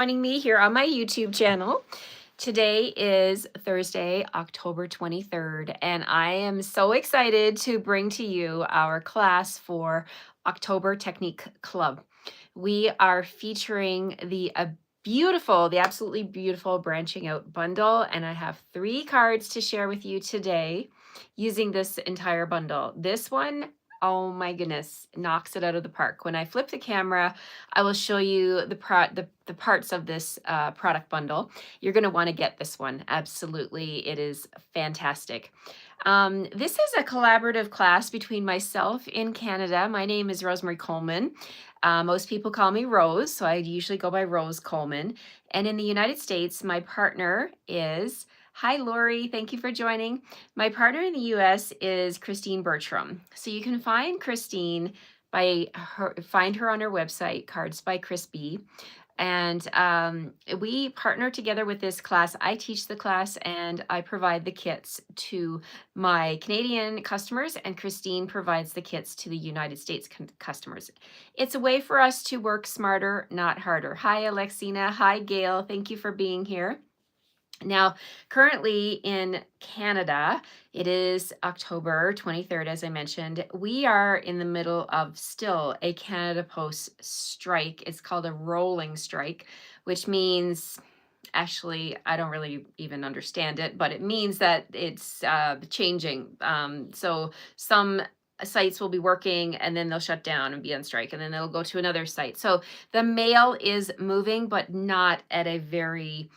Joining me here on my YouTube channel. Today is Thursday, October 23rd, and I am so excited to bring to you our class for October Technique Club. We are featuring the absolutely beautiful Branching Out bundle, and I have 3 cards to share with you today using this entire bundle. This one, oh my goodness, knocks it out of the park. When I flip the camera, I will show you the parts of this product bundle. You're going to want to get this one. Absolutely. It is fantastic. This is a collaborative class between myself in Canada. My name is Rosemary Coleman. Most people call me Rose, so I usually go by Rose Coleman. And in the United States, my partner is, hi Lori, thank you for joining. My partner in the US is Christine Bertram. So you can find Christine find her on her website, Cards by Chris B. And we partner together with this class. I teach the class and I provide the kits to my Canadian customers, and Christine provides the kits to the United States customers. It's a way for us to work smarter, not harder. Hi, Alexina. Hi, Gail. Thank you for being here. Now, currently in Canada, it is October 23rd, as I mentioned. We are in the middle of still a Canada Post strike. It's called a rolling strike, which means, actually, I don't really even understand it, but it means that it's changing. So some sites will be working and then they'll shut down and be on strike, and then they'll go to another site. So the mail is moving, but not at a very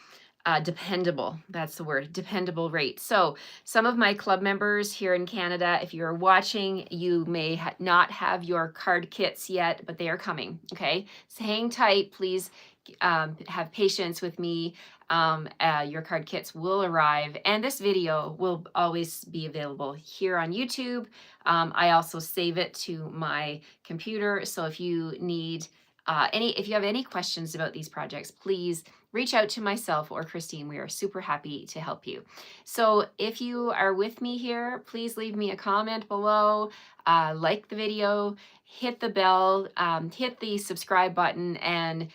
dependable, that's the word, dependable rate. So some of my club members here in Canada, if you're watching, you may not have your card kits yet, but they are coming, okay? So hang tight, please have patience with me. Your card kits will arrive, and this video will always be available here on YouTube. I also save it to my computer, so if you need if you have any questions about these projects, please reach out to myself or Christine. We are super happy to help you. So if you are with me here, please leave me a comment below, like the video, hit the bell, hit the subscribe button and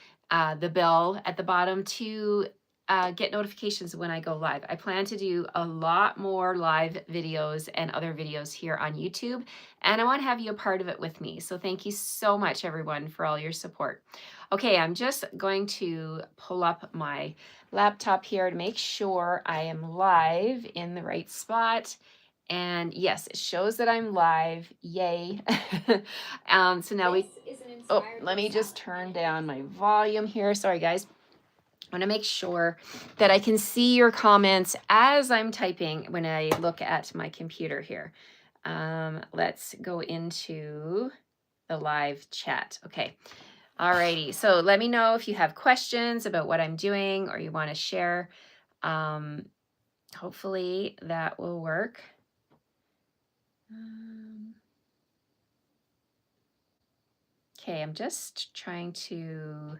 the bell at the bottom to get notifications when I go live. I plan to do a lot more live videos and other videos here on YouTube, and I want to have you a part of it with me. So thank you so much, everyone, for all your support. Okay, I'm just going to pull up my laptop here to make sure I am live in the right spot. And yes, it shows that I'm live. Yay. So now let me just turn down my volume here. Sorry, guys. I want to make sure that I can see your comments as I'm typing when I look at my computer here. Let's go into the live chat. Okay. Alrighty. So let me know if you have questions about what I'm doing or you want to share. Hopefully that will work. Okay, I'm just trying to...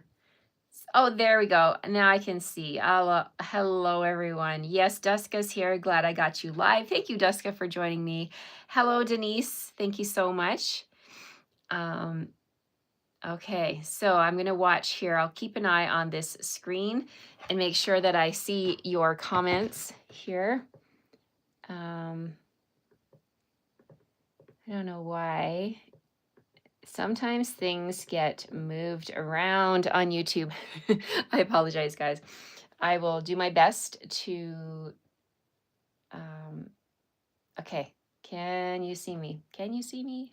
Oh, there we go. Now I can see. Hello, everyone. Yes, Duska's here. Glad I got you live. Thank you, Duska, for joining me. Hello, Denise. Thank you so much. Okay, so I'm going to watch here. I'll keep an eye on this screen and make sure that I see your comments here. I don't know why. Sometimes things get moved around on YouTube. I apologize, guys. I will do my best to... okay, can you see me? Can you see me?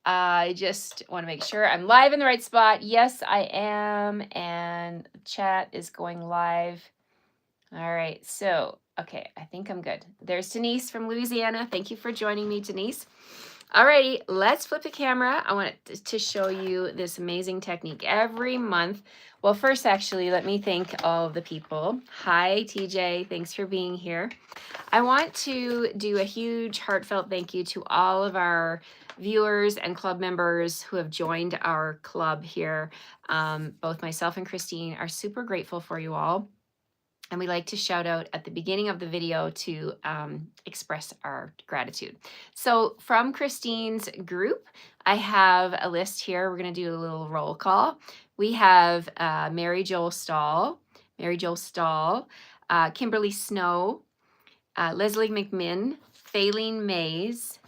I just want to make sure I'm live in the right spot. Yes, I am, and chat is going live. All right, so, okay, I think I'm good. There's Denise from Louisiana. Thank you for joining me, Denise. Alrighty, let's flip the camera. I want to show you this amazing technique every month. Well, first, actually, let me thank all of the people. Hi, TJ. Thanks for being here. I want to do a huge heartfelt thank you to all of our viewers and club members who have joined our club here. Both myself and Christine are super grateful for you all. And we like to shout out at the beginning of the video to express our gratitude. So from Christine's group, I have a list here. We're going to do a little roll call. We have Mary Jo Stahl, Kimberly Snow, Leslie McMinn, Faylene Mays,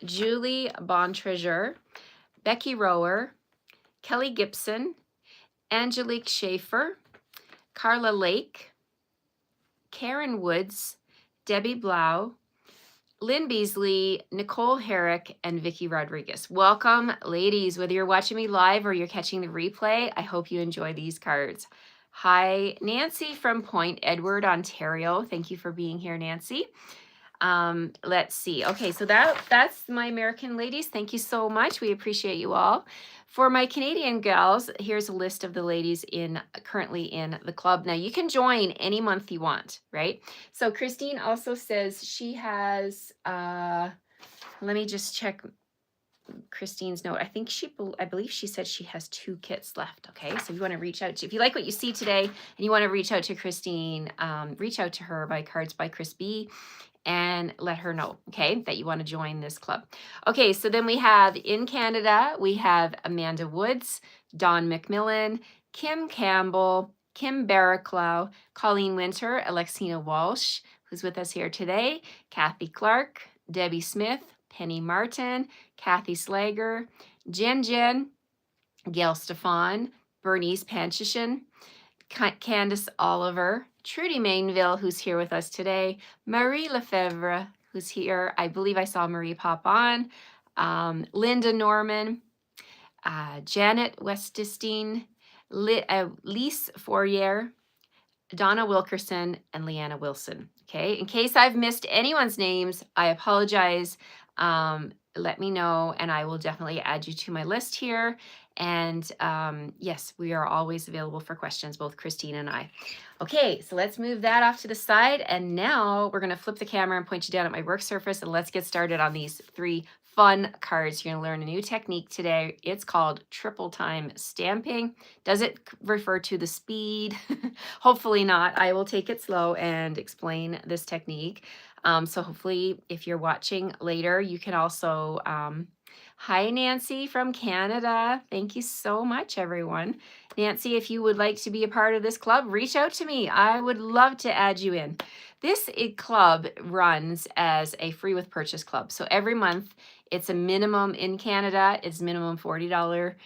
Julie Bontrager, Becky Rower, Kelly Gibson, Angelique Schaefer, Carla Lake, Karen Woods, Debbie Blau, Lynn Beasley, Nicole Herrick, and Vicki Rodriguez. Welcome, ladies. Whether you're watching me live or you're catching the replay, I hope you enjoy these cards. Hi, Nancy from Point Edward, Ontario. Thank you for being here, Nancy. Let's see. Okay, so that's my American ladies. Thank you so much. We appreciate you all. For my Canadian gals, here's a list of the ladies currently in the club. Now you can join any month you want, right? So Christine also says she has let me just check Christine's note. I believe she said she has 2 kits left. Okay, so if you want to reach out to, if you like what you see today and you want to reach out to Christine, reach out to her by Cards by Chris B, and let her know, okay, that you want to join this club. Okay, so then we have in Canada, we have Amanda Woods, Dawn McMillan, Kim Campbell, Kim Barraclough, Colleen Winter, Alexina Walsh, who's with us here today, Kathy Clark, Debbie Smith, Penny Martin, Kathy Slager, Jen, Gail Stefan, Bernice Panchishin, Candace Oliver, Trudy Mainville, who's here with us today, Marie Lefebvre, who's here. I believe I saw Marie pop on, Linda Norman, Janet Westestein, Lise Fourier, Donna Wilkerson, and Leanna Wilson. Okay, in case I've missed anyone's names, I apologize. Let me know, and I will definitely add you to my list here. And yes, we are always available for questions, both Christine and I. Okay, so let's move that off to the side. And now we're going to flip the camera and point you down at my work surface, and let's get started on these 3 fun cards. You're going to learn a new technique today. It's called triple time stamping. Does it refer to the speed? Hopefully not. I will take it slow and explain this technique. So hopefully if you're watching later, you can also, hi Nancy from Canada. Thank you so much, everyone. Nancy, if you would like to be a part of this club, reach out to me. I would love to add you in. This club runs as a free with purchase club. So every month it's a minimum in Canada, it's minimum $40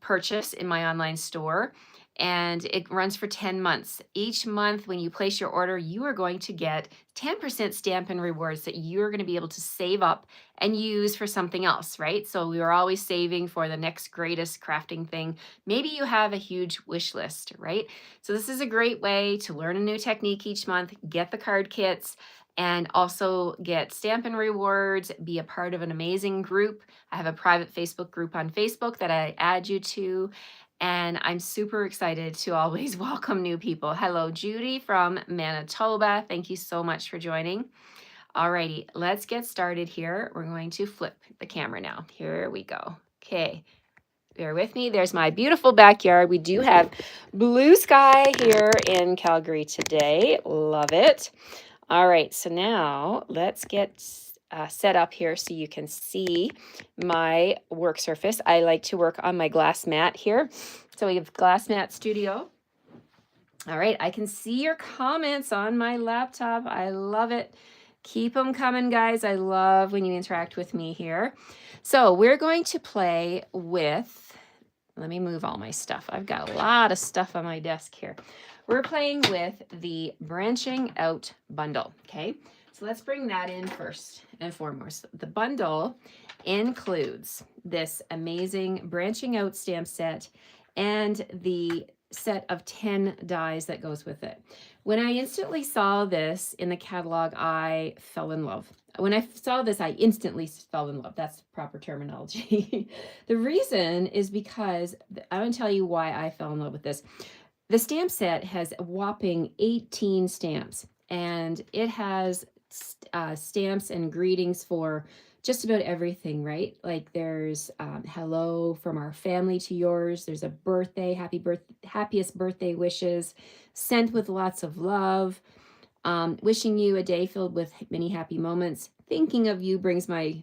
purchase in my online store. And it runs for 10 months. Each month when you place your order, you are going to get 10% Stampin' Rewards that you're going to be able to save up and use for something else, right? So we are always saving for the next greatest crafting thing. Maybe you have a huge wish list, right? So this is a great way to learn a new technique each month, get the card kits, and also get Stampin' Rewards, be a part of an amazing group. I have a private Facebook group on Facebook that I add you to. And I'm super excited to always welcome new people. Hello, Judy from Manitoba. Thank you so much for joining. Alrighty, let's get started here. We're going to flip the camera now. Here we go. Okay, bear with me. There's my beautiful backyard. We do have blue sky here in Calgary today. Love it. All right, so now let's get set up here so you can see my work surface. I like to work on my glass mat here. So we have Glass Mat Studio. All right, I can see your comments on my laptop. I love it. Keep them coming, guys. I love when you interact with me here. So we're going to play with, let me move all my stuff. I've got a lot of stuff on my desk here. We're playing with the Branching Out bundle, okay? So let's bring that in first and foremost. The bundle includes this amazing Branching Out stamp set and the set of 10 dies that goes with it. When I instantly saw this in the catalog, I fell in love. When I saw this, I instantly fell in love. That's the proper terminology. The reason is because, I'm going to tell you why I fell in love with this. The stamp set has a whopping 18 stamps, and it has stamps and greetings for just about everything, right? Like there's hello from our family to yours. There's a birthday, happiest birthday wishes, sent with lots of love, wishing you a day filled with many happy moments. Thinking of you brings my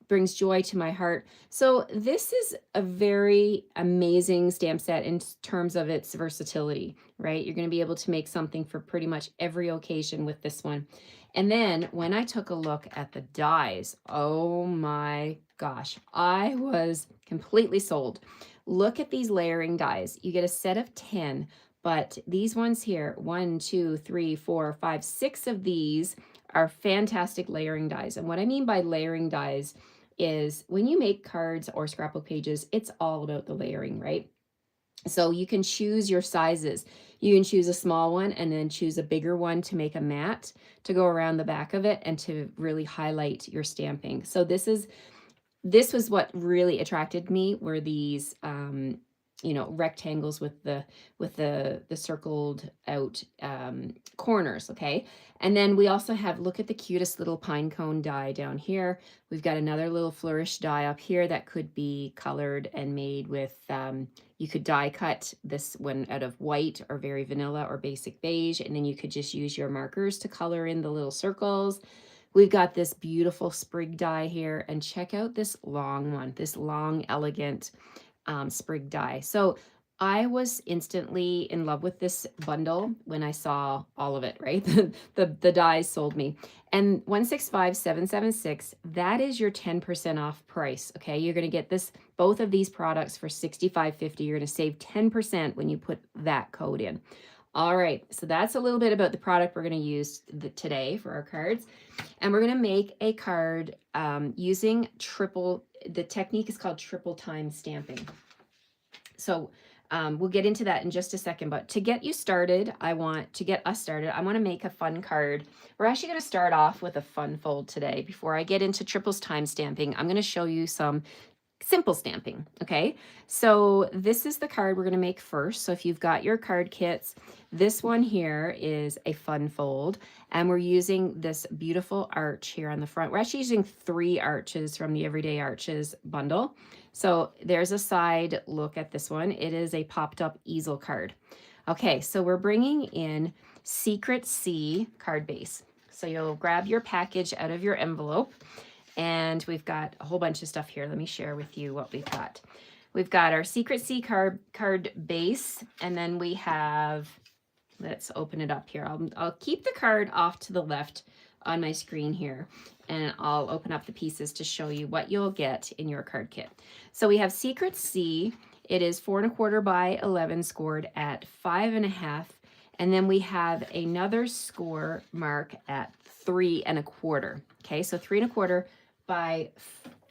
brings joy to my heart. So this is a very amazing stamp set in terms of its versatility, right? You're going to be able to make something for pretty much every occasion with this one. And then when I took a look at the dies, oh my gosh, I was completely sold. Look at these layering dies. You get a set of 10, but these ones here, 1, 2, 3, 4, 5, 6 of these are fantastic layering dies. And what I mean by layering dies is when you make cards or scrapbook pages, it's all about the layering, right? So you can choose your sizes. You can choose a small one and then choose a bigger one to make a mat to go around the back of it and to really highlight your stamping. So this was what really attracted me, were these rectangles with the circled out corners. Okay, and then we also have, look at the cutest little pine cone die down here. We've got another little flourish die up here that could be colored and made with you could die cut this one out of white or very vanilla or basic beige, and then you could just use your markers to color in the little circles. We've got this beautiful sprig die here, and check out this long one, this long, elegant sprig die. So I was instantly in love with this bundle when I saw all of it, right? The dies sold me. And 165776, that is your 10% off price, okay? You're going to get both of these products for $65.50. You're going to save 10% when you put that code in. All right, so that's a little bit about the product we're going to use today for our cards. And we're going to make a card using the technique is called triple time stamping. So we'll get into that in just a second, but to get us started, I want to make a fun card. We're actually going to start off with a fun fold today. Before I get into triples time stamping, I'm going to show you some simple stamping. Okay, so this is the card we're going to make first. So if you've got your card kits, this one here is a fun fold, and we're using this beautiful arch here on the front. We're actually using 3 arches from the Everyday Arches bundle. So there's a side look at this one. It is a popped up easel card. Okay, so we're bringing in Secret C card base. So you'll grab your package out of your envelope, and we've got a whole bunch of stuff here. Let me share with you what we've got. We've got our Secret C card base, and then we have, let's open it up here. I'll keep the card off to the left on my screen here, and I'll open up the pieces to show you what you'll get in your card kit. So we have Secret C. It is 4 1/4 by 11 scored at 5 1/2. And then we have another score mark at 3 1/4. Okay, so 3 1/4 by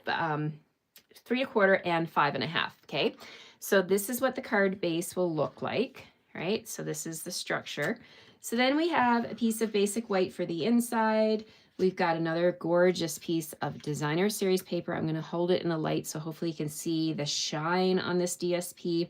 3 1/4 and 5 1/2. Okay, so this is what the card base will look like, right? So this is the structure. So then we have a piece of basic white for the inside. We've got another gorgeous piece of designer series paper. I'm going to hold it in the light so hopefully you can see the shine on this DSP.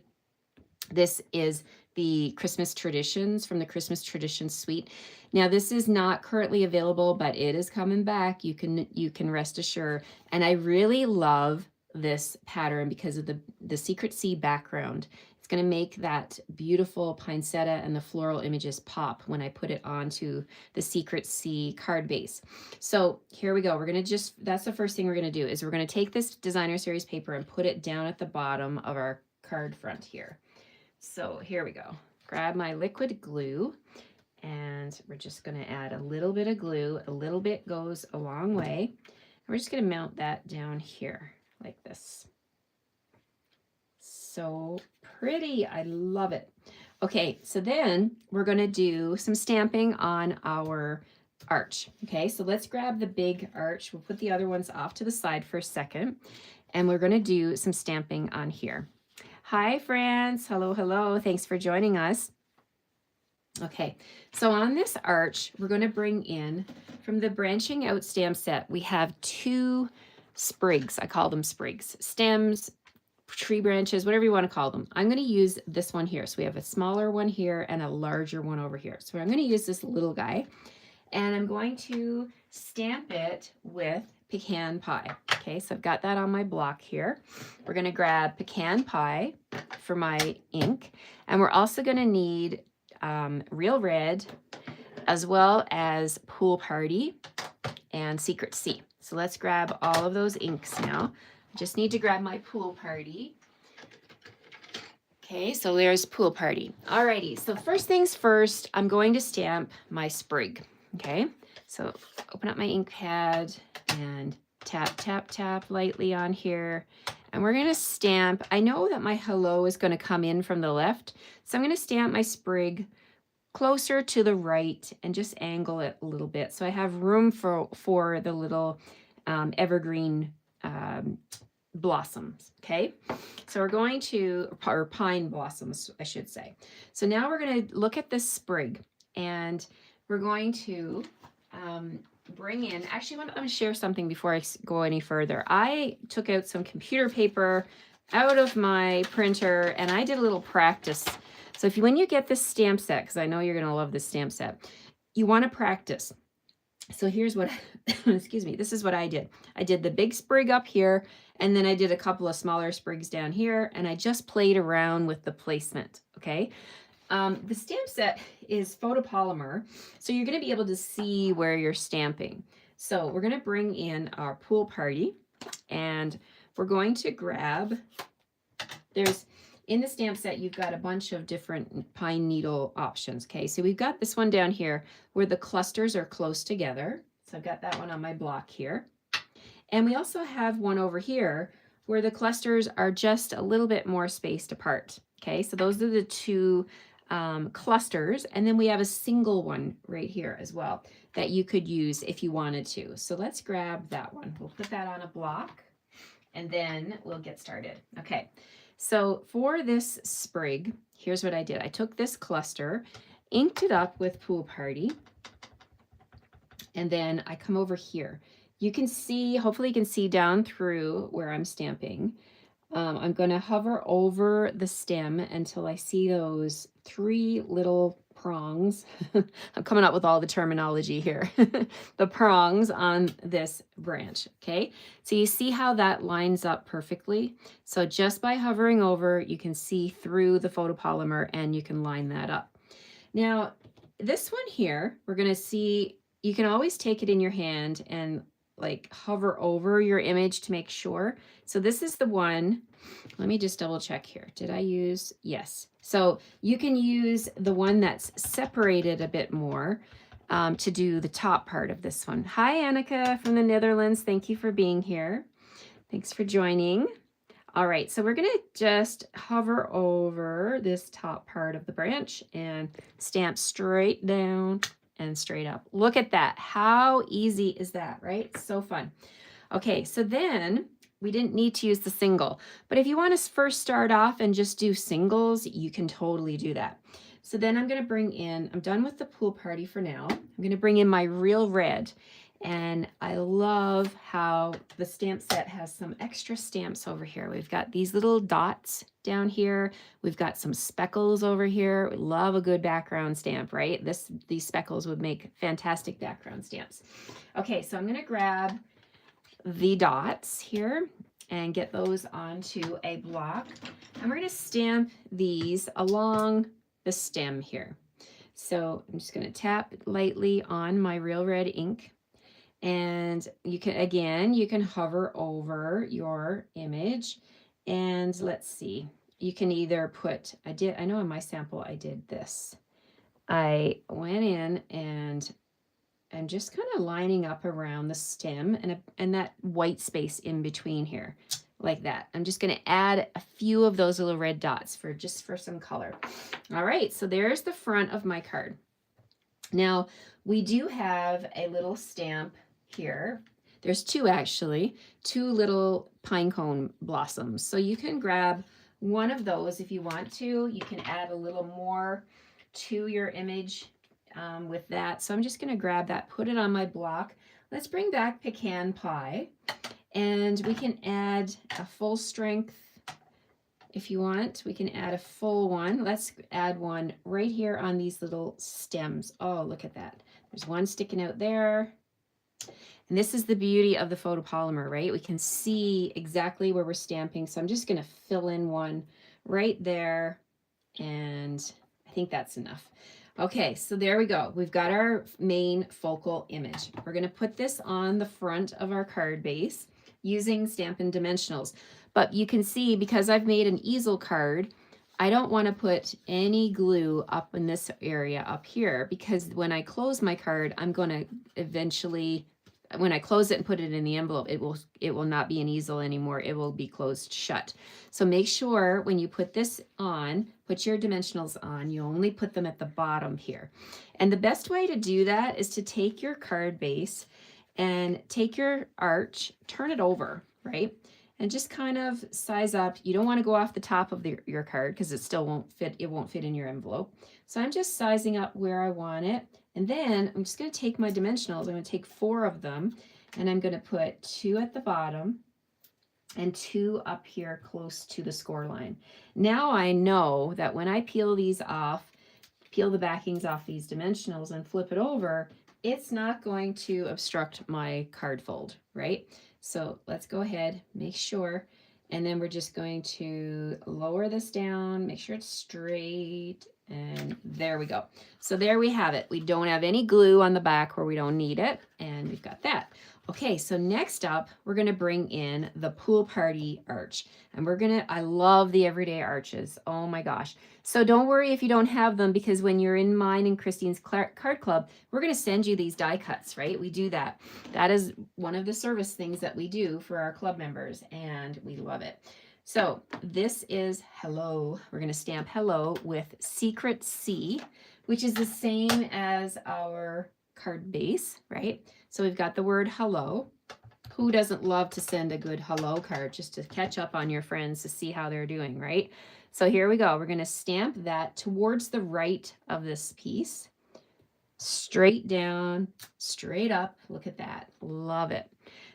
This is the Christmas Traditions from the Christmas Traditions suite. Now this is not currently available, but it is coming back. You can rest assured. And I really love this pattern because of the Secret C background. It's going to make that beautiful poinsettia and the floral images pop when I put it onto the Secret C card base. So here we go. We're going to that's the first thing we're going to do, is we're going to take this designer series paper and put it down at the bottom of our card front here. So here we go. Grab my liquid glue, and we're just going to add a little bit of glue. A little bit goes a long way. And we're just going to mount that down here like this. So pretty. I love it. Okay, so then we're going to do some stamping on our arch. Okay, so let's grab the big arch. We'll put the other ones off to the side for a second, and we're going to do some stamping on here. Hi, friends. Hello, hello. Thanks for joining us. Okay, so on this arch, we're going to bring in, from the branching out stamp set, we have 2 sprigs. I call them sprigs, stems, tree branches, whatever you want to call them. I'm going to use this one here. So we have a smaller one here and a larger one over here. So I'm going to use this little guy, and I'm going to stamp it with pecan pie. Okay, so I've got that on my block here. We're going to grab pecan pie for my ink, and we're also going to need Real Red, as well as Pool Party and Secret C. So let's grab all of those inks now. I just need to grab my Pool Party. Okay, so there's Pool Party. Alrighty, so first things first, I'm going to stamp my sprig. Okay, so open up my ink pad and tap, tap, tap lightly on here. And we're gonna stamp, I know that my hello is gonna come in from the left, so I'm gonna stamp my sprig closer to the right and just angle it a little bit so I have room for the little evergreen blossoms. Okay, so we're going to, or pine blossoms I should say. So now we're going to look at this sprig and we're going to bring in, actually I'm going to share something before I go any further. I took out some computer paper out of my printer and I did a little practice. So when you get this stamp set, because I know you're going to love this stamp set, you want to practice. So here's what, excuse me, this is what I did. I did the big sprig up here, and then I did a couple of smaller sprigs down here, and I just played around with the placement, okay? The stamp set is photopolymer, so you're going to be able to see where you're stamping. So we're going to bring in our Pool Party, and we're going to grab, in the stamp set, you've got a bunch of different pine needle options, okay? So we've got this one down here where the clusters are close together. So I've got that one on my block here. And we also have one over here where the clusters are just a little bit more spaced apart, okay? So those are the two clusters. And then we have a single one right here as well that you could use if you wanted to. So let's grab that one. We'll put that on a block and then we'll get started. Okay. So for this sprig, here's what I did. I took this cluster, inked it up with Pool Party, and then I come over here. You can see, hopefully you can see down through where I'm stamping. I'm going to hover over the stem until I see those three little prongs. I'm coming up with all the terminology here. The prongs on this branch, okay? So you see how that lines up perfectly? So just by hovering over, you can see through the photopolymer and you can line that up. Now, this one here, we're going to see, you can always take it in your hand and like hover over your image to make sure. So this is the one, let me just double check here. Did I use, yes. So you can use the one that's separated a bit more to do the top part of this one. Hi, Annika from the Netherlands. Thank you for being here. Thanks for joining. All right, so we're gonna just hover over this top part of the branch and stamp straight down and straight up. Look at that. How easy is that, right? So fun. Okay, so then we didn't need to use the single, but if you want to first start off and just do singles, you can totally do that. So then I'm going to bring in, I'm done with the Pool Party for now. I'm going to bring in my Real Red, and I love how the stamp set has some extra stamps over here. We've got these little dots down here. We've got some speckles over here. We love a good background stamp, right? These speckles would make fantastic background stamps. Okay, so I'm going to grab the dots here and get those onto a block. And we're going to stamp these along the stem here. So I'm just going to tap lightly on my Real Red ink. And you can, again, you can hover over your image. And let's see, you can either put, I know in my sample I did this. I went in and I'm just kind of lining up around the stem and that white space in between here, like that. I'm just going to add a few of those little red dots just for some color. All right, so there's the front of my card. Now, we do have a little stamp here. There's two actually, two little pine cone blossoms. So you can grab one of those if you want to. You can add a little more to your image with that. So I'm just going to grab that, put it on my block. Let's bring back Pecan Pie, and we can add a full strength if you want. We can add a full one. Let's add one right here on these little stems. Oh, look at that. There's one sticking out there. And this is the beauty of the photopolymer, right? We can see exactly where we're stamping. So I'm just going to fill in one right there. And I think that's enough. Okay, so there we go. We've got our main focal image. We're going to put this on the front of our card base using Stampin' Dimensionals. But you can see, because I've made an easel card, I don't want to put any glue up in this area up here, because when I close my card, I'm going to eventually, when I close it and put it in the envelope, it will not be an easel anymore. It will be closed shut. So make sure when you put this on, put your dimensionals on, you only put them at the bottom here. And the best way to do that is to take your card base and take your arch, turn it over, right? And just kind of size up. You don't want to go off the top of your card because it still won't fit. It won't fit in your envelope. So I'm just sizing up where I want it. And then I'm just going to take my dimensionals. I'm going to take 4 of them, and I'm going to put 2 at the bottom and 2 up here close to the score line. Now I know that when I peel these off, peel the backings off these dimensionals and flip it over, it's not going to obstruct my card fold, right? So let's go ahead, make sure, and then we're just going to lower this down, make sure it's straight, and there we go. So there we have it. We don't have any glue on the back where we don't need it, and we've got that. Okay, so next up, we're gonna bring in the pool party arch. And I love the everyday arches. Oh my gosh. So don't worry if you don't have them, because when you're in mine and Christine's card club, we're gonna send you these die cuts, right? We do that. That is one of the service things that we do for our club members, and we love it. So this is hello. We're gonna stamp hello with Secret C, which is the same as our card base, right? So we've got the word hello. Who doesn't love to send a good hello card just to catch up on your friends to see how they're doing, right? So here we go. We're going to stamp that towards the right of this piece. Straight down, straight up. Look at that. Love it.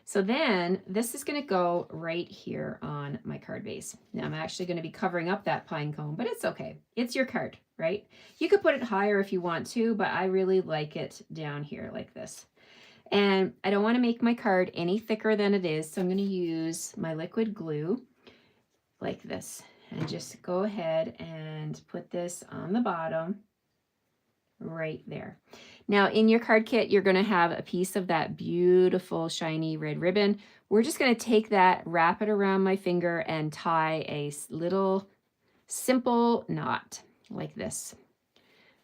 So then this is going to go right here on my card base. Now I'm actually going to be covering up that pine cone, but it's okay. It's your card, right? You could put it higher if you want to, but I really like it down here like this. And I don't want to make my card any thicker than it is, so I'm going to use my liquid glue like this. And just go ahead and put this on the bottom right there. Now in your card kit, you're going to have a piece of that beautiful shiny red ribbon. We're just going to take that, wrap it around my finger, and tie a little simple knot like this.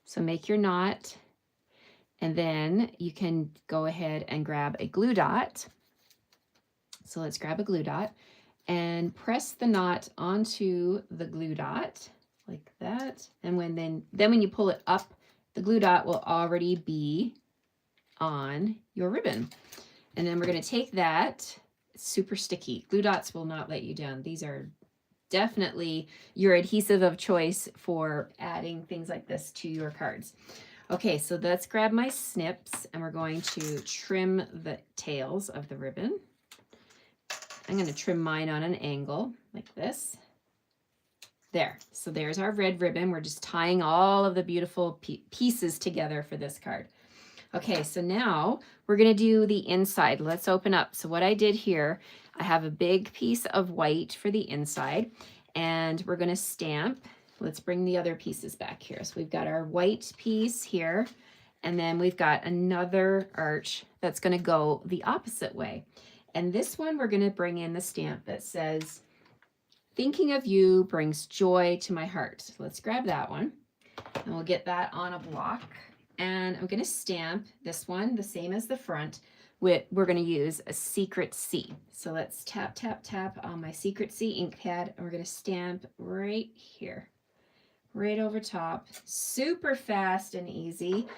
So make your knot, and then you can go ahead and grab a glue dot. So let's grab a glue dot and press the knot onto the glue dot like that. And when you pull it up, the glue dot will already be on your ribbon. And then we're going to take that. It's super sticky. Glue dots will not let you down. These are definitely your adhesive of choice for adding things like this to your cards. Okay, so let's grab my snips, and we're going to trim the tails of the ribbon. I'm going to trim mine on an angle like this. There, so there's our red ribbon. We're just tying all of the beautiful pieces together for this card. Okay, so now we're going to do the inside. Let's open up. So what I did here, I have a big piece of white for the inside, and we're going to stamp. Let's bring the other pieces back here. So we've got our white piece here, and then we've got another arch that's going to go the opposite way. And this one, we're going to bring in the stamp that says, "Thinking of you brings joy to my heart." So let's grab that one, and we'll get that on a block. And I'm going to stamp this one the same as the front. We're going to use a Secret C. So let's tap, tap, tap on my Secret C ink pad, and we're going to stamp right here, right over top. Super fast and easy.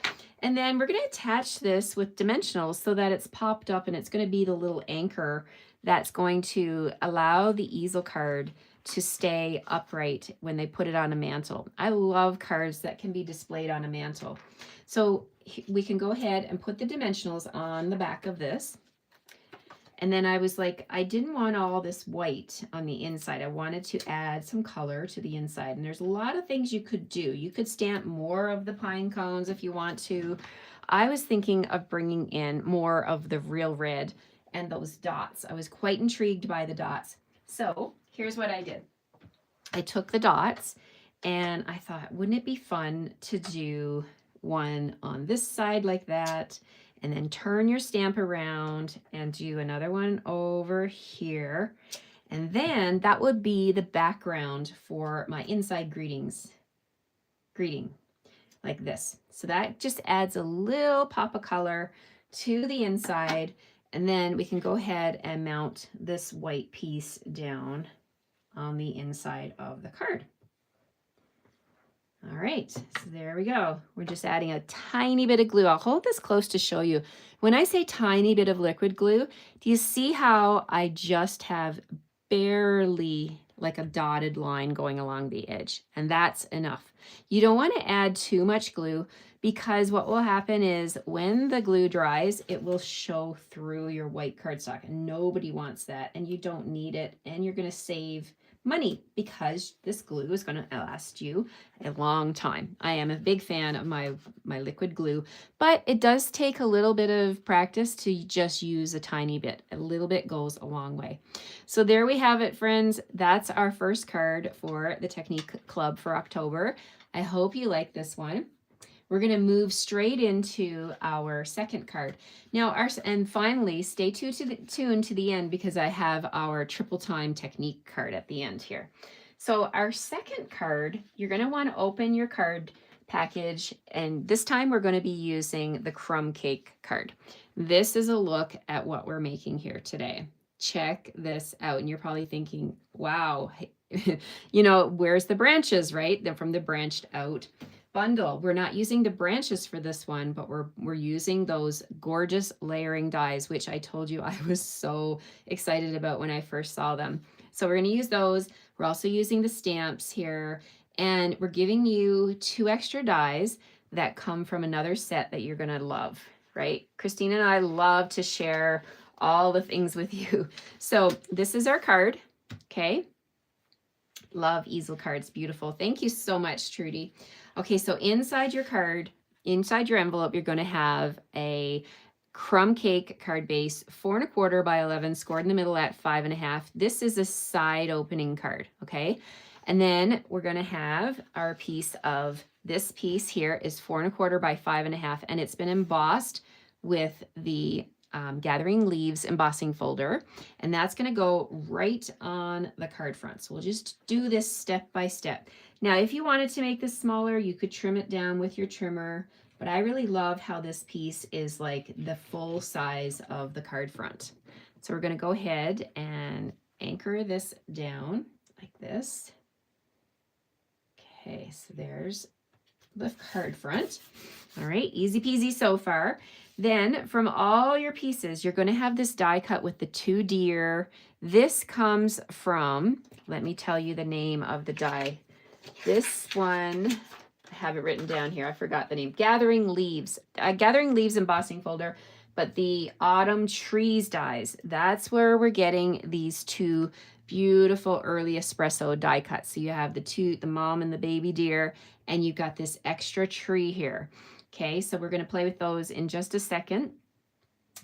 And then we're going to attach this with dimensionals so that it's popped up, and it's going to be the little anchor that's going to allow the easel card to stay upright when they put it on a mantle. I love cards that can be displayed on a mantle. So we can go ahead and put the dimensionals on the back of this. And then I was like, I didn't want all this white on the inside. I wanted to add some color to the inside. And there's a lot of things you could do. You could stamp more of the pine cones if you want to. I was thinking of bringing in more of the real red and those dots. I was quite intrigued by the dots. So here's what I did. I took the dots And I thought, wouldn't it be fun to do one on this side like that, and then turn your stamp around and do another one over here. And then that would be the background for my inside greeting like this. So that just adds a little pop of color to the inside. And then we can go ahead and mount this white piece down on the inside of the card. All right, so there we go. We're just adding a tiny bit of glue. I'll hold this close to show you. When I say tiny bit of liquid glue, do you see how I just have barely like a dotted line going along the edge? And that's enough. You don't want to add too much glue, because what will happen is when the glue dries, it will show through your white cardstock, and nobody wants that, and you don't need it, and you're going to save money because this glue is going to last you a long time. I am a big fan of my liquid glue, but it does take a little bit of practice to just use a tiny bit. A little bit goes a long way. So there we have it, friends. That's our first card for the Technique Club for October. I hope you like this one. We're going to move straight into our second card. Now, and finally, stay tuned to the end, because I have our triple time technique card at the end here. So our second card, you're going to want to open your card package, and this time we're going to be using the crumb cake card. This is a look at what we're making here today. Check this out. And you're probably thinking, wow, you know, where's the branches, right? They're from the branched out bundle. We're not using the branches for this one, but we're using those gorgeous layering dies, which I told you I was so excited about when I first saw them. So we're going to use those. We're also using the stamps here, and we're giving you 2 extra dies that come from another set that you're going to love, right? Christine and I love to share all the things with you. So this is our card. Okay. Love easel cards. Beautiful. Thank you so much, Trudy. Okay, so inside your card, inside your envelope, you're going to have a crumb cake card base, 4 1/4 by 11, scored in the middle at 5.5. This is a side opening card, okay? And then we're going to have our piece of, this piece here is 4 1/4 by 5.5, and it's been embossed with the Gathering Leaves embossing folder, and that's going to go right on the card front. So we'll just do this step by step. Now, if you wanted to make this smaller, you could trim it down with your trimmer, but I really love how this piece is like the full size of the card front. So we're going to go ahead and anchor this down like this. Okay, so there's the card front. All right, easy peasy so far. Then from all your pieces, you're going to have this die cut with the 2 deer. This comes from, let me tell you the name of the die. This one, I have it written down here. I forgot the name. Gathering Leaves. Gathering Leaves embossing folder, but the Autumn Trees dies. That's where we're getting these 2 beautiful early espresso die cuts. So you have the mom and the baby deer, and you've got this extra tree here. Okay, so we're going to play with those in just a second.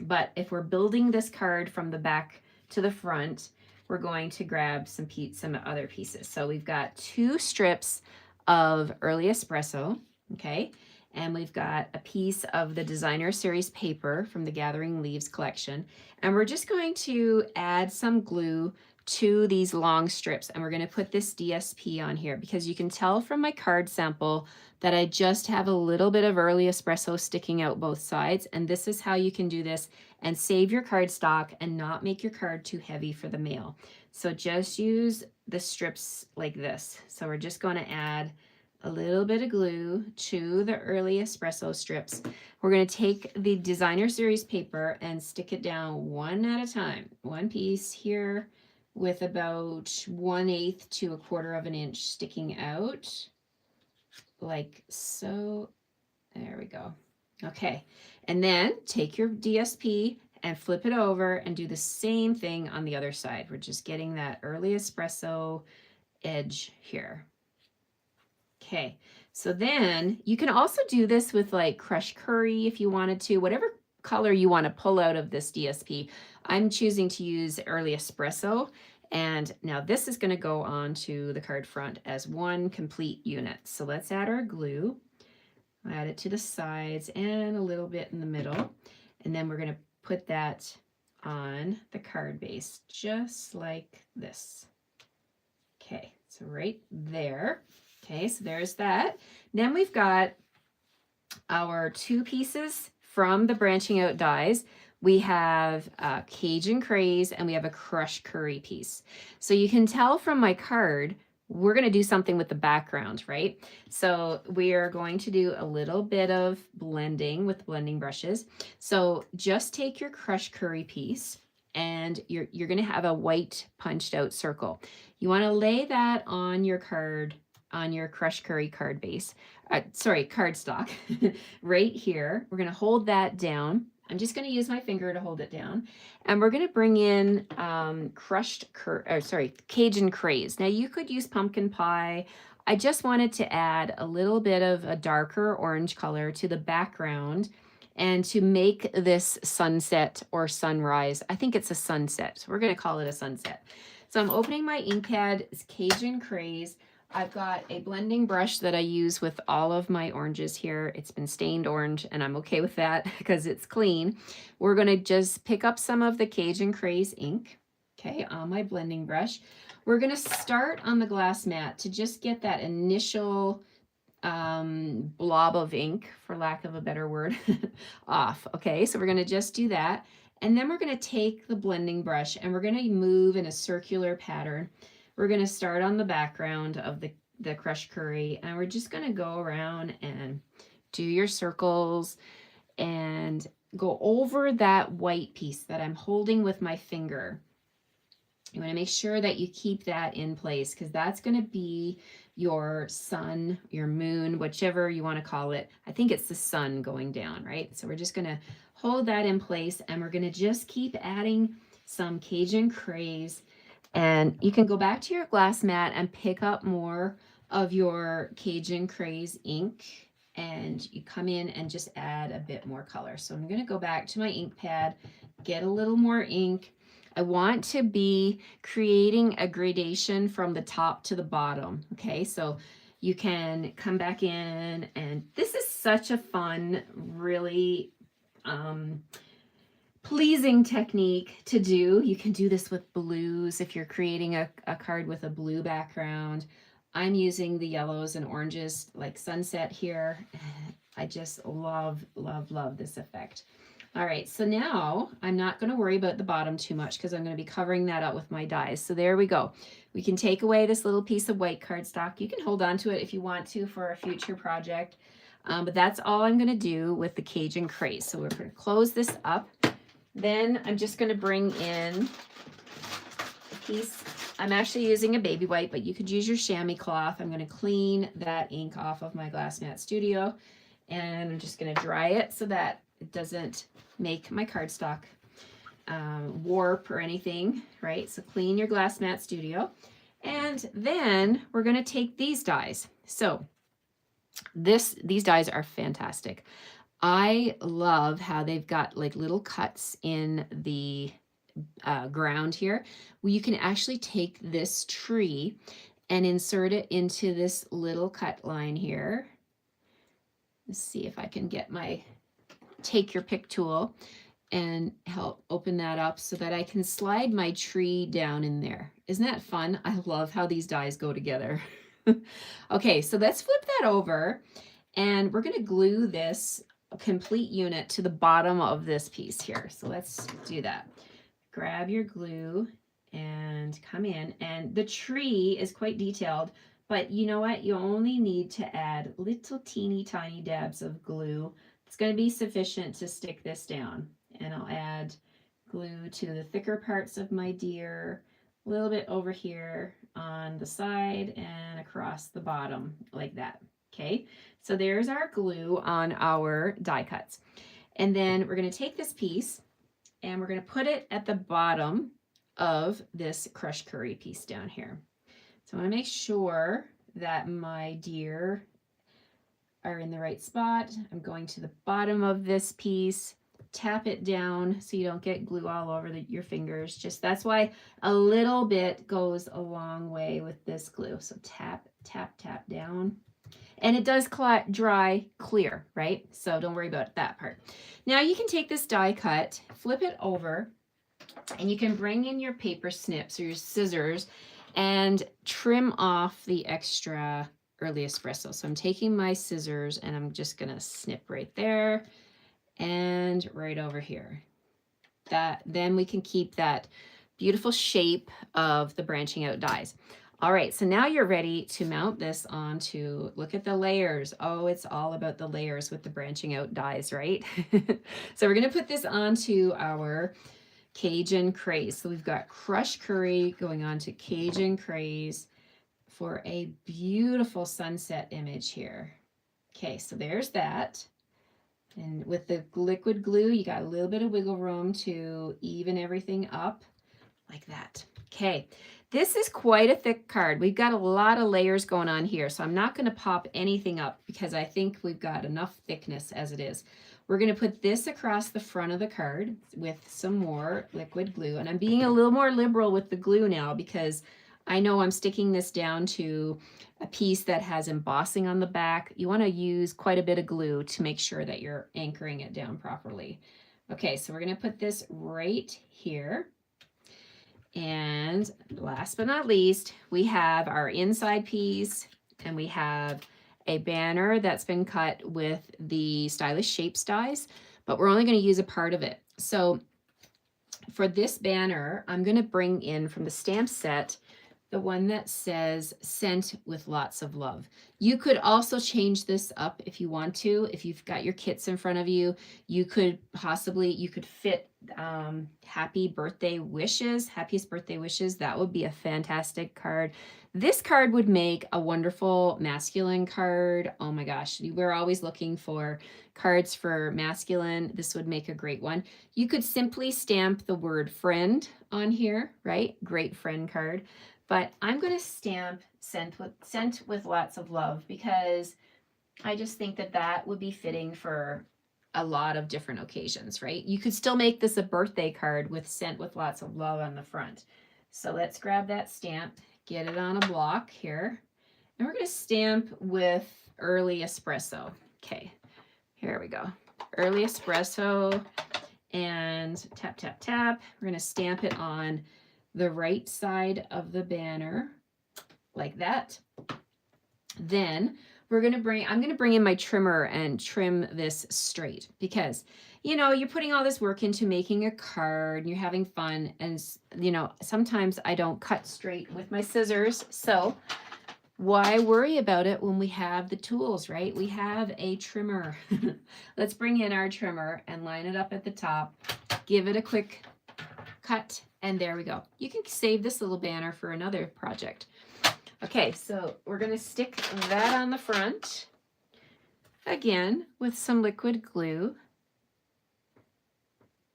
But if we're building this card from the back to the front, we're going to grab some other pieces. So we've got 2 strips of early espresso, okay? And we've got a piece of the Designer Series paper from the Gathering Leaves collection. And we're just going to add some glue to these long strips, and we're going to put this DSP on here, because you can tell from my card sample that I just have a little bit of early espresso sticking out both sides, and this is how you can do this and save your cardstock and not make your card too heavy for the mail. So just use the strips like this. So we're just going to add a little bit of glue to the early espresso strips. We're going to take the Designer Series paper and stick it down one at a time. One piece here with about 1/8 to 1/4 of an inch sticking out, like so. There we go. Okay, and then take your DSP and flip it over and do the same thing on the other side. We're just getting that early espresso edge here. Okay, so then you can also do this with like crushed curry if you wanted to, whatever color you want to pull out of this DSP. I'm choosing to use early espresso, And now this is going to go on to the card front as one complete unit. So let's add our glue. Add it to the sides and a little bit in the middle. And then we're going to put that on the card base, just like this. Okay, so right there. Okay, so there's that. Then we've got our 2 pieces from the branching out dies. We have a Cajun Craze and we have a Crushed Curry piece. So you can tell from my card, we're going to do something with the background, right? So we are going to do a little bit of blending with blending brushes. So just take your Crushed Curry piece and you're going to have a white punched out circle. You want to lay that on your card, on your Crushed Curry card base. Cardstock right here. We're going to hold that down. I'm just going to use my finger to hold it down. And we're going to bring in Cajun Craze. Now you could use pumpkin pie. I just wanted to add a little bit of a darker orange color to the background and to make this sunset or sunrise. I think it's a sunset. So we're going to call it a sunset. So I'm opening my ink pad. It's Cajun Craze. I've got a blending brush that I use with all of my oranges here. It's been stained orange and I'm okay with that because it's clean. We're going to just pick up some of the Cajun Craze ink, okay, on my blending brush. We're going to start on the glass mat to just get that initial blob of ink, for lack of a better word, off. Okay, so we're going to just do that. And then we're going to take the blending brush and we're going to move in a circular pattern. We're going to start on the background of the crushed curry and we're just going to go around and do your circles and go over that white piece that I'm holding with my finger. You want to make sure that you keep that in place because that's going to be your sun, your moon, whichever you want to call it. I think it's the sun going down, right? So we're just going to hold that in place and we're going to just keep adding some Cajun Craze. And you can go back to your glass mat and pick up more of your Cajun Craze ink and you come in and just add a bit more color. So I'm going to go back to my ink pad, get a little more ink. I want to be creating a gradation from the top to the bottom. Okay, so you can come back in and this is such a fun, really pleasing technique to do. You can do this with blues if you're creating a card with a blue background. I'm using the yellows and oranges like sunset here. I just love, love, love this effect. All right, so now I'm not going to worry about the bottom too much because I'm going to be covering that up with my dies. So there we go. We can take away this little piece of white cardstock. You can hold on to it if you want to for a future project. But that's all I'm going to do with the Cajun Craze. So we're going to close this up. Then I'm just going to bring in a piece. I'm actually using a baby wipe, but you could use your chamois cloth. I'm going to clean that ink off of my Glass Mat Studio. And I'm just going to dry it so that it doesn't make my cardstock warp or anything, right? So clean your Glass Mat Studio. And then we're going to take these dies. So these dies are fantastic. I love how they've got like little cuts in the ground here. Well, you can actually take this tree and insert it into this little cut line here. Let's see if I can get my take your pick tool and help open that up so that I can slide my tree down in there. Isn't that fun? I love how these dies go together. Okay, so let's flip that over and we're going to glue this complete unit to the bottom of this piece here. So let's do that. Grab your glue and come in, and the tree is quite detailed, but you know what? You only need to add little teeny tiny dabs of glue. It's going to be sufficient to stick this down. And I'll add glue to the thicker parts of my deer, a little bit over here on the side and across the bottom like that. Okay, so there's our glue on our die cuts. And then we're going to take this piece and we're going to put it at the bottom of this crushed curry piece down here. So I want to make sure that my deer are in the right spot. I'm going to the bottom of this piece, tap it down so you don't get glue all over your fingers. Just that's why a little bit goes a long way with this glue. So tap, tap, tap down. And it does dry clear, right? So don't worry about that part. Now you can take this die cut, flip it over, and you can bring in your paper snips or your scissors and trim off the extra early espresso. So I'm taking my scissors and I'm just gonna snip right there and right over here. Then we can keep that beautiful shape of the branching out dies. All right, so now you're ready to mount this onto, look at the layers. Oh, it's all about the layers with the branching out dies, right? So we're gonna put this onto our Cajun Craze. So we've got crushed curry going on to Cajun Craze for a beautiful sunset image here. Okay, so there's that. And with the liquid glue, you got a little bit of wiggle room to even everything up like that. Okay, this is quite a thick card. We've got a lot of layers going on here, so I'm not going to pop anything up because I think we've got enough thickness as it is. We're going to put this across the front of the card with some more liquid glue, and I'm being a little more liberal with the glue now because I know I'm sticking this down to a piece that has embossing on the back. You want to use quite a bit of glue to make sure that you're anchoring it down properly. Okay, so we're going to put this right here. And last but not least, we have our inside piece and we have a banner that's been cut with the Stylish Shapes dies, but we're only going to use a part of it. So for this banner, I'm going to bring in from the stamp set the one that says sent with lots of love. You could also change this up if you want to. If you've got your kits in front of you, you could fit happy birthday wishes, happiest birthday wishes. That would be a fantastic card. This card would make a wonderful masculine card. Oh my gosh, we're always looking for cards for masculine. This would make a great one. You could simply stamp the word friend on here, right? Great friend card. But I'm going to stamp sent with lots of love because I just think that that would be fitting for a lot of different occasions, right? You could still make this a birthday card with sent with lots of love on the front. So let's grab that stamp, get it on a block here, and we're going to stamp with early espresso. Okay, here we go. Early espresso and tap, tap, tap. We're going to stamp it on the right side of the banner like that. Then I'm going to bring in my trimmer and trim this straight because, you know, you're putting all this work into making a card and you're having fun. And, you know, sometimes I don't cut straight with my scissors. So why worry about it when we have the tools, right? We have a trimmer. Let's bring in our trimmer and line it up at the top. Give it a quick cut. And there we go. You can save this little banner for another project. Okay, so we're going to stick that on the front again with some liquid glue.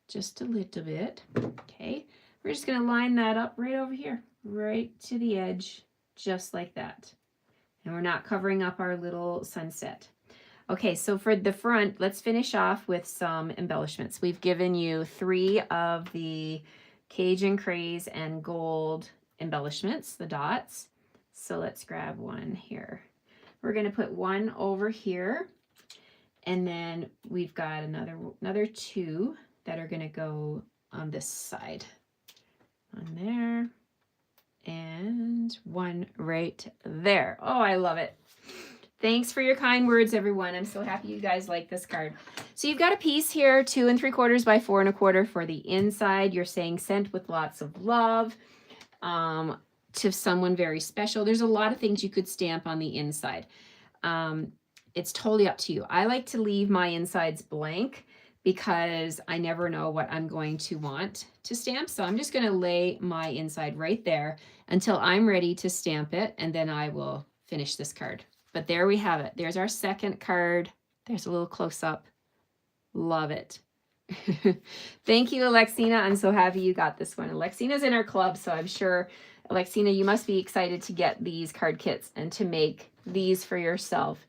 Just a little bit. Okay, we're just going to line that up right over here, right to the edge, just like that. And we're not covering up our little sunset. Okay, so for the front, let's finish off with some embellishments. We've given you 3 of the Cajun Craze and gold embellishments, the dots. So let's grab one here. We're going to put one over here, and then we've got another 2 that are going to go on this side. One there, and one right there. Oh, I love it. Thanks for your kind words, everyone. I'm so happy you guys like this card. So you've got a piece here, 2 3/4 by 4 1/4 for the inside. You're saying sent with lots of love to someone very special. There's a lot of things you could stamp on the inside. It's totally up to you. I like to leave my insides blank because I never know what I'm going to want to stamp. So I'm just going to lay my inside right there until I'm ready to stamp it, and then I will finish this card. But there we have it. There's our second card. There's a little close up. Love it. Thank you, Alexina. I'm so happy you got this one. Alexina's in our club, so I'm sure, Alexina, you must be excited to get these card kits and to make these for yourself.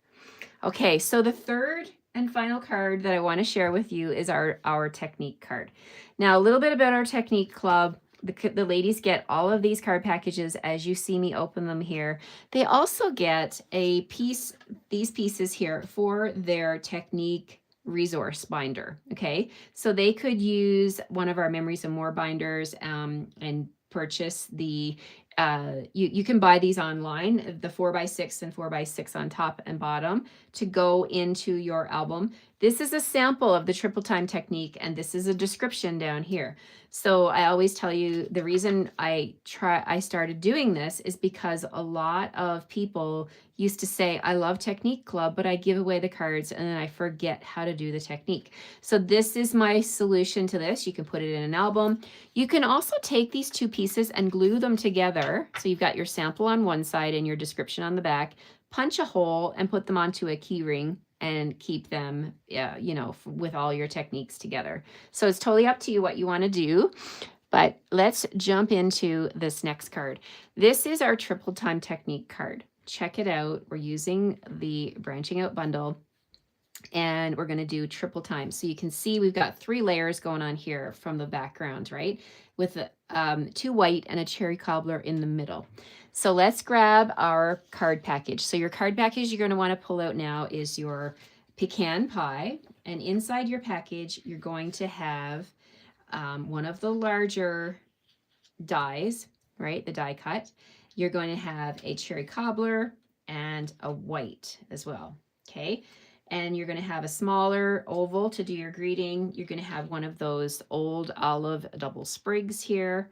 Okay, so the third and final card that I want to share with you is our technique card. Now, a little bit about our technique club. The ladies get all of these card packages as you see me open them here. They also get a piece, these pieces here for their technique resource binder. Okay, so they could use one of our Memories and More binders and purchase the you can buy these online, the 4x6 and 4x6 on top and bottom to go into your album. This is a sample of the triple time technique, and this is a description down here. So I always tell you the reason I started doing this is because a lot of people used to say, I love Technique Club, but I give away the cards and then I forget how to do the technique. So this is my solution to this. You can put it in an album. You can also take these two pieces and glue them together. So you've got your sample on one side and your description on the back. Punch a hole and put them onto a key ring and keep them, you know, with all your techniques together. So it's totally up to you what you want to do. But let's jump into this next card. This is our triple time technique card. Check it out. We're using the branching out bundle and we're going to do triple time. So you can see we've got 3 layers going on here from the background, right? With 2 white and a cherry cobbler in the middle. So let's grab our card package. So your card package you're going to want to pull out now is your pecan pie. And inside your package, you're going to have one of the larger dies, right? The die cut. You're going to have a cherry cobbler and a white as well, okay? And you're going to have a smaller oval to do your greeting. You're going to have one of those old olive double sprigs here.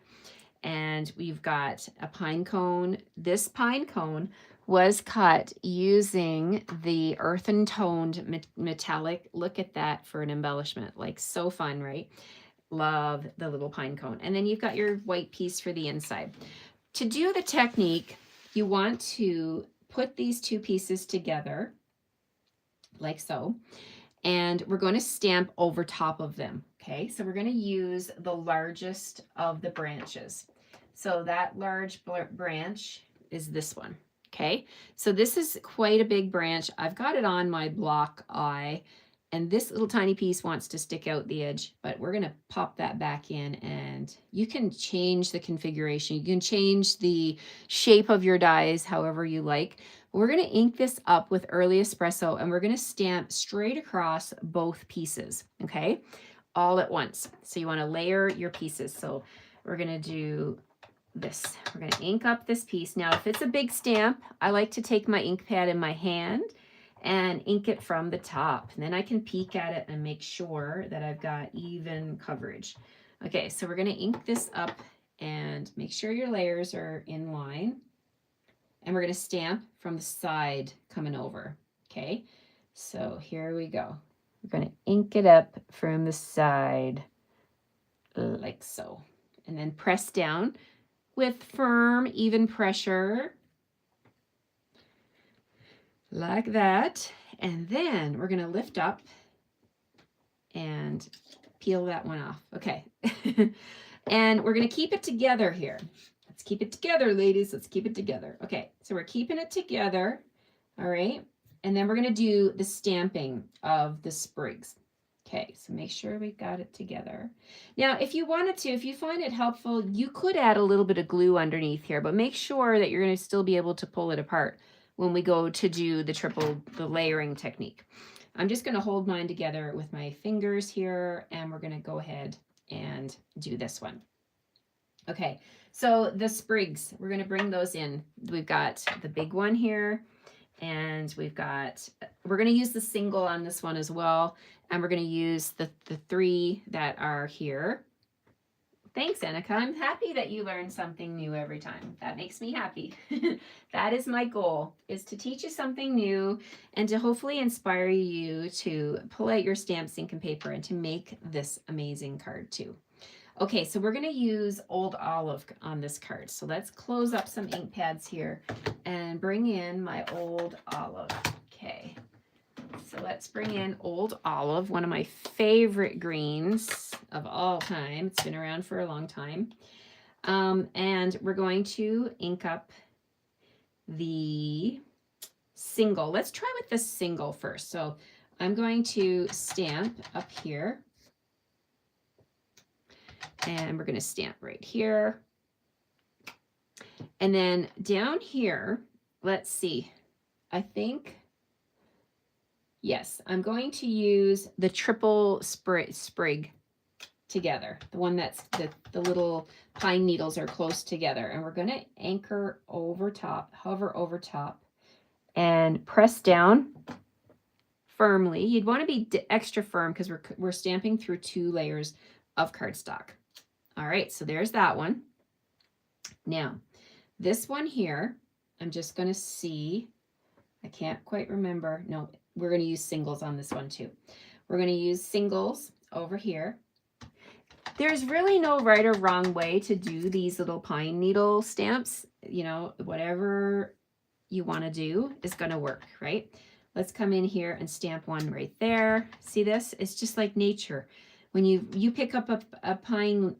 And we've got a pine cone. This pine cone was cut using the earthen toned metallic. Look at that for an embellishment. Like, so fun, right? Love the little pine cone. And then you've got your white piece for the inside. To do the technique, you want to put these 2 pieces together like so, and we're going to stamp over top of them. Okay, so we're going to use the largest of the branches. So that large branch is this one. Okay, so this is quite a big branch. I've got it on my block eye, and this little tiny piece wants to stick out the edge, but we're going to pop that back in, and you can change the configuration. You can change the shape of your dies however you like. We're going to ink this up with Early Espresso, and we're going to stamp straight across both pieces, okay? All at once. So you want to layer your pieces. So we're going to do this. We're going to ink up this piece. Now, if it's a big stamp, I like to take my ink pad in my hand and ink it from the top. And then I can peek at it and make sure that I've got even coverage. Okay, so we're going to ink this up and make sure your layers are in line. And we're going to stamp from the side coming over. Okay, so here we go. We're going to ink it up from the side like so. And then press down with firm, even pressure. Like that. And then we're going to lift up and peel that one off. Okay. And we're going to keep it together here. Let's keep it together, ladies. Let's keep it together. Okay. So we're keeping it together. All right. And then we're going to do the stamping of the sprigs. Okay. So make sure we got it together. Now, if you wanted to, if you find it helpful, you could add a little bit of glue underneath here, but make sure that you're going to still be able to pull it apart when we go to do the layering technique. I'm just going to hold mine together with my fingers here, and we're going to go ahead and do this one. Okay, so the sprigs, we're going to bring those in. We've got the big one here, and we're going to use the single on this one as well, and we're going to use the 3 that are here. Thanks, Annika. I'm happy that you learn something new every time. That makes me happy. That is my goal, is to teach you something new and to hopefully inspire you to pull out your stamps, ink, and paper and to make this amazing card too. Okay, so we're going to use Old Olive on this card. So let's close up some ink pads here and bring in my Old Olive. Okay. So let's bring in Old Olive, one of my favorite greens of all time. It's been around for a long time. And we're going to ink up the single. Let's try with the single first. So I'm going to stamp up here. And we're going to stamp right here. And then down here, let's see. I think, yes, I'm going to use the triple sprig together. The one that's the little pine needles are close together. And we're going to anchor over top, hover over top, and press down firmly. You'd want to be extra firm because we're stamping through 2 layers of cardstock. All right, so there's that one. Now, this one here, I'm just going to see. I can't quite remember. No, we're going to use singles on this one too. We're going to use singles over here. There's really no right or wrong way to do these little pine needle stamps. You know, whatever you want to do is going to work, right? Let's come in here and stamp one right there. See this? It's just like nature. When you pick up a pine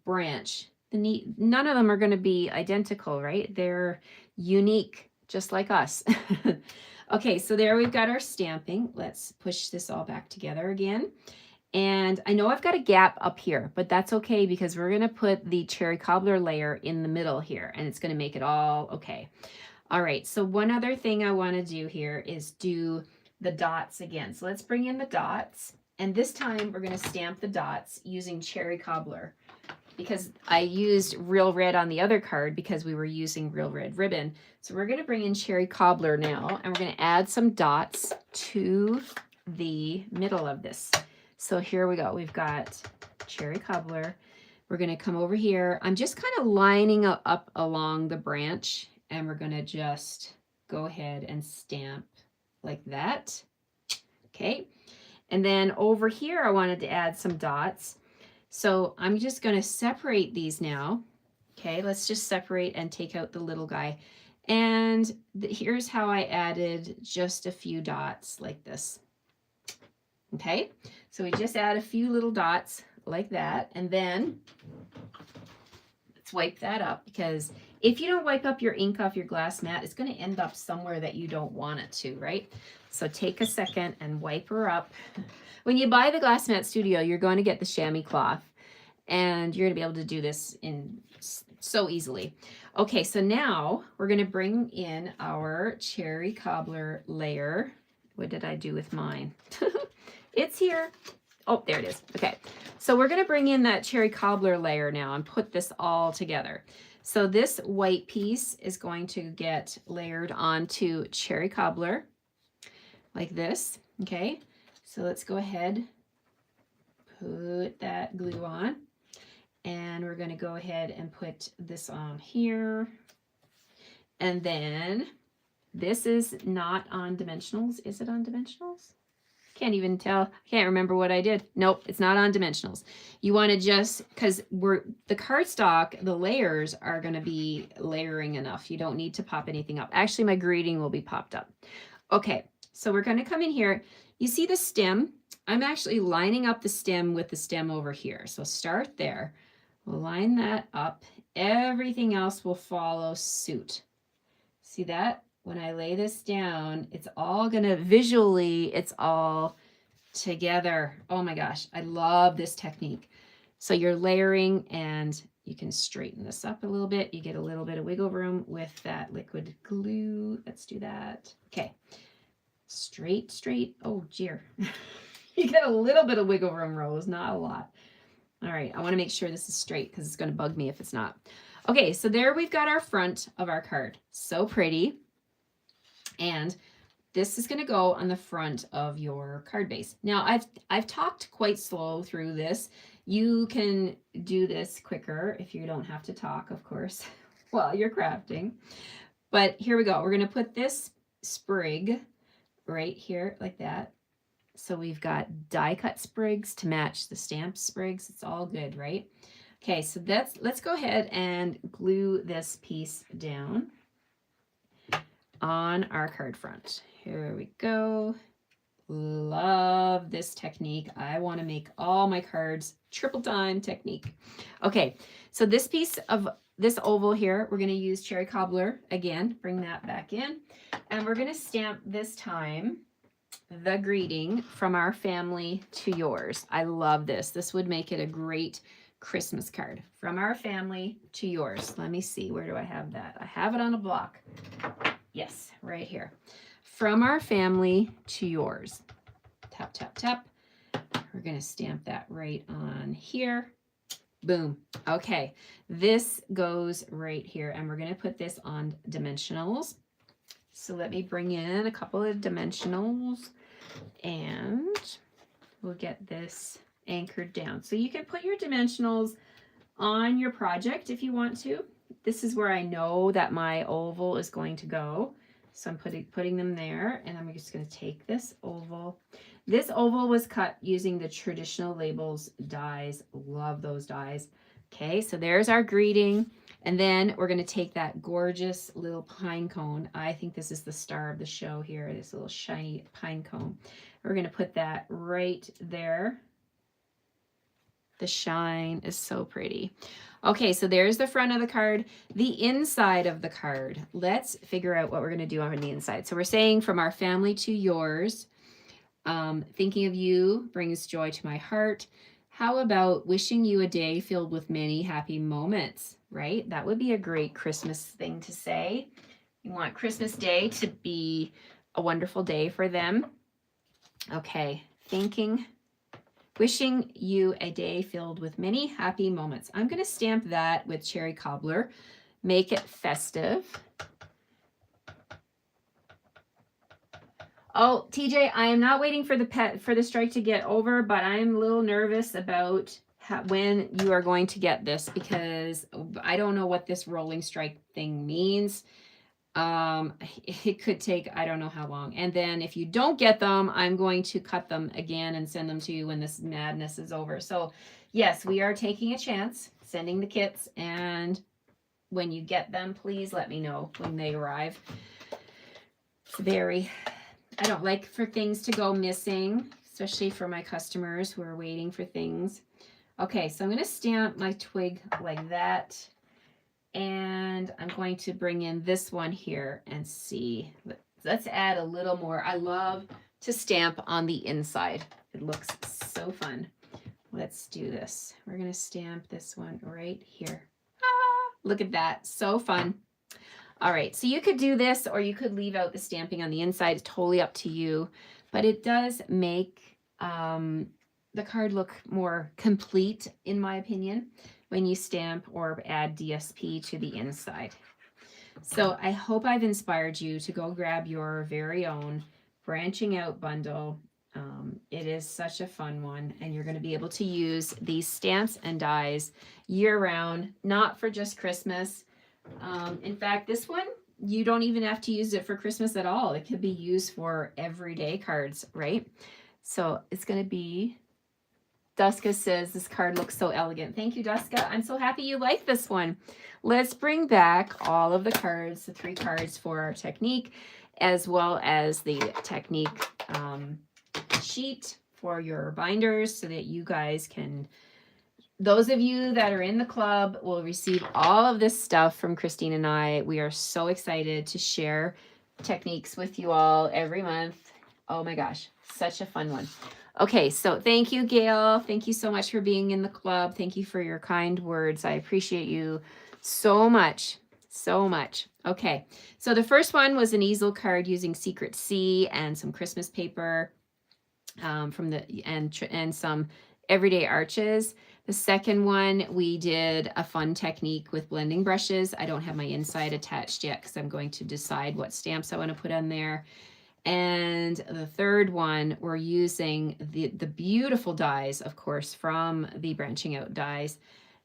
branch, none of them are going to be identical, right? They're unique, just like us. Okay, so there we've got our stamping. Let's push this all back together again. And I know I've got a gap up here, but that's okay because we're going to put the cherry cobbler layer in the middle here, and it's going to make it all okay. All right, so one other thing I want to do here is do the dots again. So let's bring in the dots, and this time we're going to stamp the dots using cherry cobbler because I used real red on the other card because we were using real red ribbon. So we're going to bring in cherry cobbler now, and we're going to add some dots to the middle of this. So here we go. We've got cherry cobbler. We're going to come over here. I'm just kind of lining up along the branch, and we're going to just go ahead and stamp like that. Okay. And then over here, I wanted to add some dots. So I'm just going to separate these now. Okay, let's just separate and take out the little guy. And here's how I added just a few dots like this. Okay, so we just add a few little dots like that. And then let's wipe that up, because if you don't wipe up your ink off your glass mat, it's going to end up somewhere that you don't want it to, right? So take a second and wipe her up. When you buy the Glass Mat Studio, you're going to get the chamois cloth, and you're going to be able to do this in so easily. Okay, so now we're going to bring in our cherry cobbler layer. What did I do with mine? It's here. Oh, there it is. Okay, so we're going to bring in that cherry cobbler layer now and put this all together. So this white piece is going to get layered onto cherry cobbler like this. Okay, so let's go ahead, put that glue on, and we're going to go ahead and put this on here. And then this is not on dimensionals. Is it on dimensionals? Can't even tell. I can't remember what I did. Nope, it's not on dimensionals. You want to just, because the cardstock, the layers are going to be layering enough. You don't need to pop anything up. Actually, my greeting will be popped up. Okay, so we're going to come in here. You see the stem? I'm actually lining up the stem with the stem over here. So start there. We'll line that up. Everything else will follow suit. See that? When I lay this down, it's all gonna visually, it's all together. Oh my gosh, I love this technique. So you're layering, and you can straighten this up a little bit. You get a little bit of wiggle room with that liquid glue. Let's do that. Okay, straight. Oh dear. You get a little bit of wiggle room, Rose, not a lot. All right, I want to make sure this is straight because it's going to bug me if it's not. Okay, so there we've got our front of our card. So pretty. And this is going to go on the front of your card base. Now, I've talked quite slow through this. You can do this quicker if you don't have to talk, of course, while you're crafting. But here we go. We're going to put this sprig right here like that. So we've got die cut sprigs to match the stamp sprigs. It's all good, right? Okay, so let's go ahead and glue this piece down on our card front. Here we go. Love this technique. I want to make all my cards triple time technique. Okay, so this piece of this oval here, we're going to use cherry cobbler again. Bring that back in. And we're going to stamp this time the greeting from our family to yours. I love this. This would make it a great Christmas card. From our family to yours. Let me see. Where do I have that? I have it on a block. Yes, right here. From our family to yours. Tap, tap, tap. We're going to stamp that right on here. Boom. Okay. This goes right here, and we're going to put this on dimensionals. So let me bring in a couple of dimensionals, and we'll get this anchored down. So you can put your dimensionals on your project if you want to. This is where I know that my oval is going to go. So I'm putting them there, and I'm just going to take this oval. This oval was cut using the traditional labels dies. Love those dies. Okay, so there's our greeting. And then we're going to take that gorgeous little pine cone. I think this is the star of the show here, this little shiny pine cone. We're going to put that right there. The shine is so pretty. Okay, so there's the front of the card. The inside of the card. Let's figure out what we're going to do on the inside. So we're saying from our family to yours. Thinking of you brings joy to my heart. How about wishing you a day filled with many happy moments, right? That would be a great Christmas thing to say. You want Christmas Day to be a wonderful day for them. Okay, wishing you a day filled with many happy moments. I'm going to stamp that with cherry cobbler. Make it festive. Oh, TJ, I am not waiting for the strike to get over, but I'm a little nervous about when you are going to get this, because I don't know what this rolling strike thing means. It could take, I don't know how long. And then if you don't get them, I'm going to cut them again and send them to you when this madness is over. So yes, we are taking a chance, sending the kits, and when you get them, please let me know when they arrive. I don't like for things to go missing, especially for my customers who are waiting for things. Okay, so I'm going to stamp my twig like that. And I'm going to bring in this one here and see. Let's add a little more. I love to stamp on the inside. It looks so fun. Let's do this. We're going to stamp this one right here. Ah, look at that. So fun. All right, so you could do this, or you could leave out the stamping on the inside. It's totally up to you, but it does make the card look more complete, in my opinion, when you stamp or add DSP to the inside. So I hope I've inspired you to go grab your very own Branching Out bundle. It is such a fun one, and you're going to be able to use these stamps and dies year-round, not for just Christmas. In fact, this one, you don't even have to use it for Christmas at all. It could be used for everyday cards, right? So it's going to be, Duska says, this card looks so elegant. Thank you, Duska. I'm so happy you like this one. Let's bring back all of the cards, the 3 cards for our technique, as well as the technique sheet for your binders, so that you guys can, those of you that are in the club will receive all of this stuff from Christine and I. We are so excited to share techniques with you all every month. Oh my gosh, such a fun one. Okay, so thank you, Gail. Thank you so much for being in the club. Thank you for your kind words. I appreciate you so much, so much. Okay, so the first one was an easel card using Secret C and some Christmas paper from the and some everyday arches. The second one, we did a fun technique with blending brushes. I don't have my inside attached yet because I'm going to decide what stamps I want to put on there. And the third one, we're using the beautiful dies, of course, from the Branching Out dies,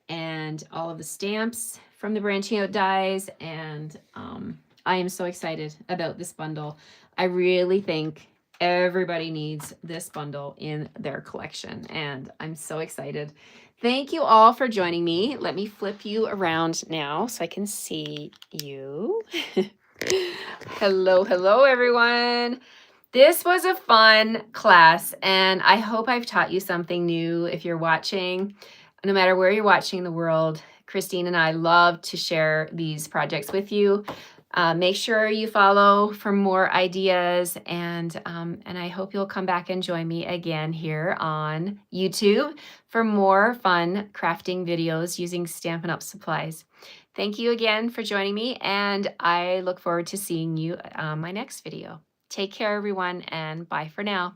and all of the stamps from the Branching Out dies. And I am so excited about this bundle. I really think everybody needs this bundle in their collection, and I'm so excited. Thank you all for joining me. Let me flip you around now so I can see you. Hello, hello, everyone. This was a fun class, and I hope I've taught you something new. If you're watching, no matter where you're watching in the world, Christine and I love to share these projects with you. Make sure you follow for more ideas, and I hope you'll come back and join me again here on YouTube for more fun crafting videos using Stampin' Up! Supplies. Thank you again for joining me, and I look forward to seeing you on my next video. Take care, everyone, and bye for now.